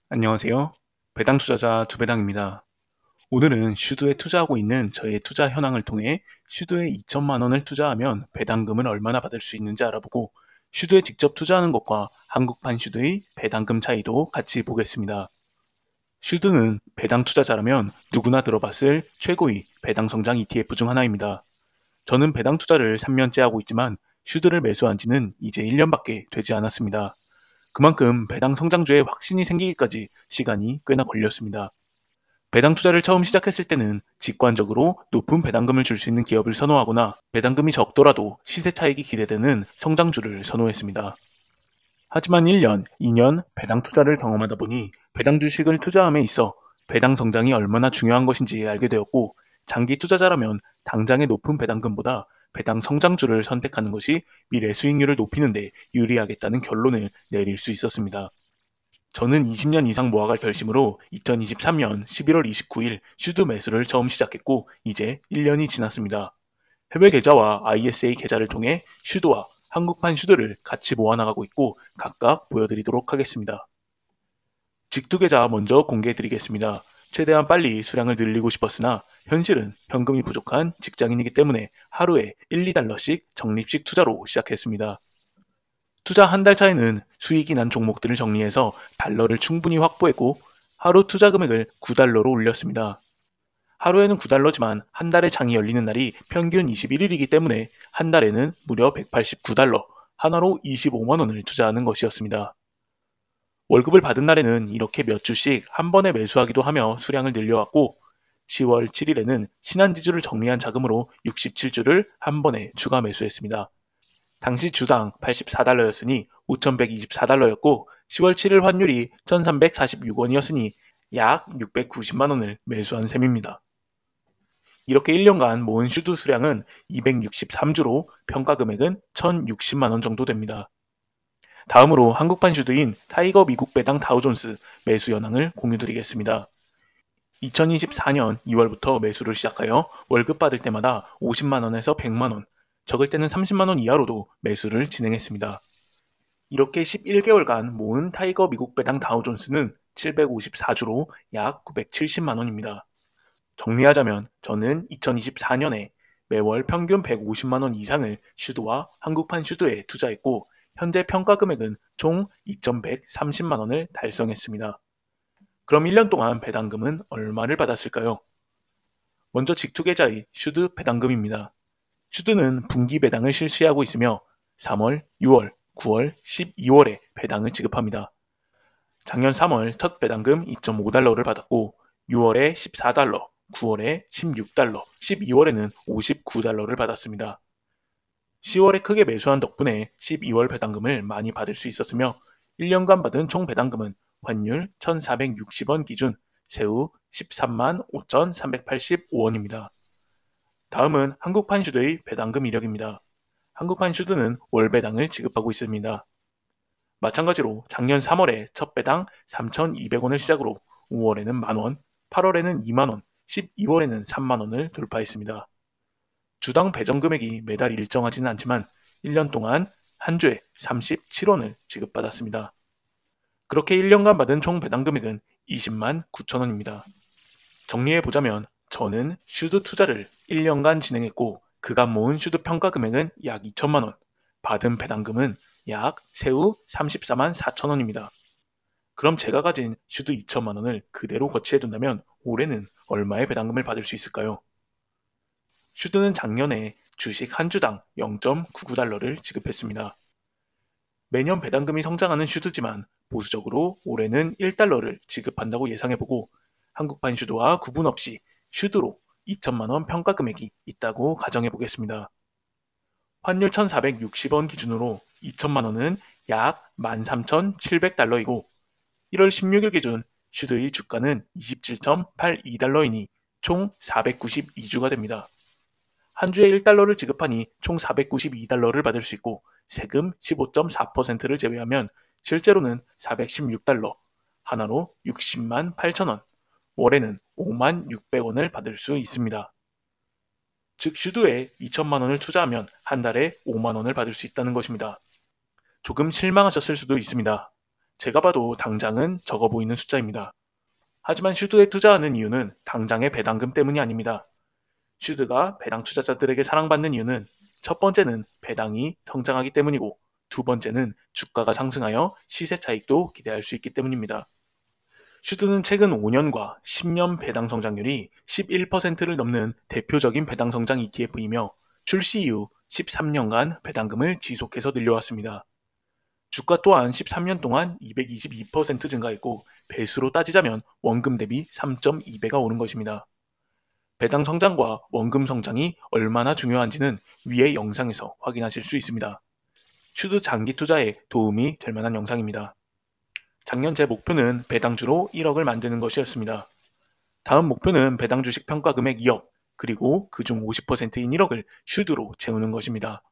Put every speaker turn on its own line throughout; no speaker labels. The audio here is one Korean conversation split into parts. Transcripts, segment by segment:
안녕하세요. 배당 투자자 주배당입니다. 오늘은 슈드에 투자하고 있는 저의 투자 현황을 통해 슈드에 2천만 원을 투자하면 배당금을 얼마나 받을 수 있는지 알아보고 슈드에 직접 투자하는 것과 한국판 슈드의 배당금 차이도 같이 보겠습니다. 슈드는 배당 투자자라면 누구나 들어봤을 최고의 배당 성장 ETF 중 하나입니다. 저는 배당 투자를 3년째 하고 있지만 슈드를 매수한 지는 이제 1년밖에 되지 않았습니다. 그만큼 배당 성장주에 확신이 생기기까지 시간이 꽤나 걸렸습니다. 배당 투자를 처음 시작했을 때는 직관적으로 높은 배당금을 줄 수 있는 기업을 선호하거나 배당금이 적더라도 시세 차익이 기대되는 성장주를 선호했습니다. 하지만 1년, 2년 배당 투자를 경험하다 보니 배당 주식을 투자함에 있어 배당 성장이 얼마나 중요한 것인지 알게 되었고, 장기 투자자라면 당장의 높은 배당금보다 배당 성장주를 선택하는 것이 미래 수익률을 높이는 데 유리하겠다는 결론을 내릴 수 있었습니다. 저는 20년 이상 모아갈 결심으로 2023년 11월 29일 슈드 매수를 처음 시작했고 이제 1년이 지났습니다. 해외 계좌와 ISA 계좌를 통해 슈드와 한국판 슈드를 같이 모아나가고 있고 각각 보여드리도록 하겠습니다. 직투 계좌 먼저 공개해드리겠습니다. 최대한 빨리 수량을 늘리고 싶었으나 현실은 현금이 부족한 직장인이기 때문에 하루에 1, 2달러씩 적립식 투자로 시작했습니다. 투자 한 달 차에는 수익이 난 종목들을 정리해서 달러를 충분히 확보했고 하루 투자 금액을 9달러로 올렸습니다. 하루에는 9달러지만 한 달에 장이 열리는 날이 평균 21일이기 때문에 한 달에는 무려 189달러, 하나로 25만 원을 투자하는 것이었습니다. 월급을 받은 날에는 이렇게 몇 주씩 한 번에 매수하기도 하며 수량을 늘려왔고 10월 7일에는 신한지주를 정리한 자금으로 67주를 한 번에 추가 매수했습니다. 당시 주당 84달러였으니 5,124달러였고 10월 7일 환율이 1,346원이었으니 약 690만 원을 매수한 셈입니다. 이렇게 1년간 모은 슈드 수량은 263주로 평가 금액은 1,060만 원 정도 됩니다. 다음으로 한국판 슈드인 타이거 미국 배당 다우존스 매수 현황을 공유드리겠습니다. 2024년 2월부터 매수를 시작하여 월급 받을 때마다 50만원에서 100만원, 적을 때는 30만원 이하로도 매수를 진행했습니다. 이렇게 11개월간 모은 타이거 미국 배당 다우존스는 754주로 약 970만원입니다. 정리하자면 저는 2024년에 매월 평균 150만원 이상을 슈드와 한국판 슈드에 투자했고 현재 평가 금액은 총 2,130만원을 달성했습니다. 그럼 1년 동안 배당금은 얼마를 받았을까요? 먼저 직투계좌의 슈드 배당금입니다. 슈드는 분기 배당을 실시하고 있으며 3월, 6월, 9월, 12월에 배당을 지급합니다. 작년 3월 첫 배당금 2.5달러를 받았고 6월에 14달러, 9월에 16달러, 12월에는 59달러를 받았습니다. 10월에 크게 매수한 덕분에 12월 배당금을 많이 받을 수 있었으며 1년간 받은 총 배당금은 환율 1,460원 기준 세후 13만 5,385원입니다. 다음은 한국판 슈드의 배당금 이력입니다. 한국판 슈드는 월 배당을 지급하고 있습니다. 마찬가지로 작년 3월에 첫 배당 3,200원을 시작으로 5월에는 만원, 8월에는 2만원, 12월에는 3만원을 돌파했습니다. 주당 배정 금액이 매달 일정하지는 않지만 1년 동안 한 주에 37원을 지급받았습니다. 그렇게 1년간 받은 총 배당 금액은 20만 9천원입니다. 정리해보자면 저는 슈드 투자를 1년간 진행했고 그간 모은 슈드 평가 금액은 약 2천만원, 받은 배당금은 약 세후 34만 4천원입니다. 그럼 제가 가진 슈드 2천만원을 그대로 거치해둔다면 올해는 얼마의 배당금을 받을 수 있을까요? 슈드는 작년에 주식 한 주당 0.99달러를 지급했습니다. 매년 배당금이 성장하는 슈드지만 보수적으로 올해는 1달러를 지급한다고 예상해보고 한국판 슈드와 구분 없이 슈드로 2천만원 평가 금액이 있다고 가정해보겠습니다. 환율 1,460원 기준으로 2천만원은 약 13,700달러이고 1월 16일 기준 슈드의 주가는 27.82달러이니 총 492주가 됩니다. 한 주에 1달러를 지급하니 총 492달러를 받을 수 있고 세금 15.4%를 제외하면 실제로는 416달러, 하나로 60만 8천원, 월에는 5만 600원을 받을 수 있습니다. 즉 슈드에 2천만 원을 투자하면 한 달에 5만 원을 받을 수 있다는 것입니다. 조금 실망하셨을 수도 있습니다. 제가 봐도 당장은 적어 보이는 숫자입니다. 하지만 슈드에 투자하는 이유는 당장의 배당금 때문이 아닙니다. 슈드가 배당 투자자들에게 사랑받는 이유는 첫 번째는 배당이 성장하기 때문이고 두 번째는 주가가 상승하여 시세 차익도 기대할 수 있기 때문입니다. 슈드는 최근 5년과 10년 배당 성장률이 11%를 넘는 대표적인 배당 성장 ETF이며 출시 이후 13년간 배당금을 지속해서 늘려왔습니다. 주가 또한 13년 동안 222% 증가했고 배수로 따지자면 원금 대비 3.2배가 오른 것입니다. 배당 성장과 원금 성장이 얼마나 중요한지는 위의 영상에서 확인하실 수 있습니다. 슈드 장기 투자에 도움이 될 만한 영상입니다. 작년 제 목표는 배당주로 1억을 만드는 것이었습니다. 다음 목표는 배당 주식 평가 금액 2억, 그리고 그중 50%인 1억을 슈드로 채우는 것입니다.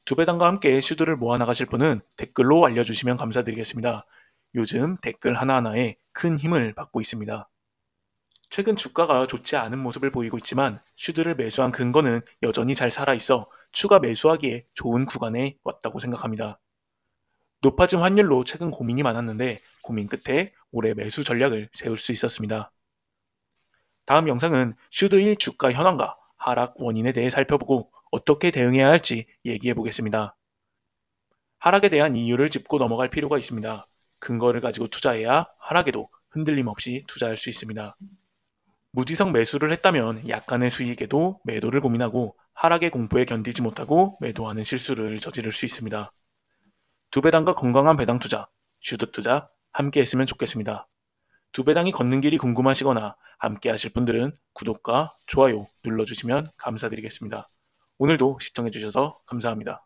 두 배당과 함께 슈드를 모아나가실 분은 댓글로 알려주시면 감사드리겠습니다. 요즘 댓글 하나하나에 큰 힘을 받고 있습니다. 최근 주가가 좋지 않은 모습을 보이고 있지만 슈드를 매수한 근거는 여전히 잘 살아있어 추가 매수하기에 좋은 구간에 왔다고 생각합니다. 높아진 환율로 최근 고민이 많았는데 고민 끝에 올해 매수 전략을 세울 수 있었습니다. 다음 영상은 슈드 1 주가 현황과 하락 원인에 대해 살펴보고 어떻게 대응해야 할지 얘기해 보겠습니다. 하락에 대한 이유를 짚고 넘어갈 필요가 있습니다. 근거를 가지고 투자해야 하락에도 흔들림 없이 투자할 수 있습니다. 무지성 매수를 했다면 약간의 수익에도 매도를 고민하고 하락의 공포에 견디지 못하고 매도하는 실수를 저지를 수 있습니다. 두 배당과 건강한 배당 투자, 슈드 투자 함께 했으면 좋겠습니다. 두 배당이 걷는 길이 궁금하시거나 함께 하실 분들은 구독과 좋아요 눌러주시면 감사드리겠습니다. 오늘도 시청해주셔서 감사합니다.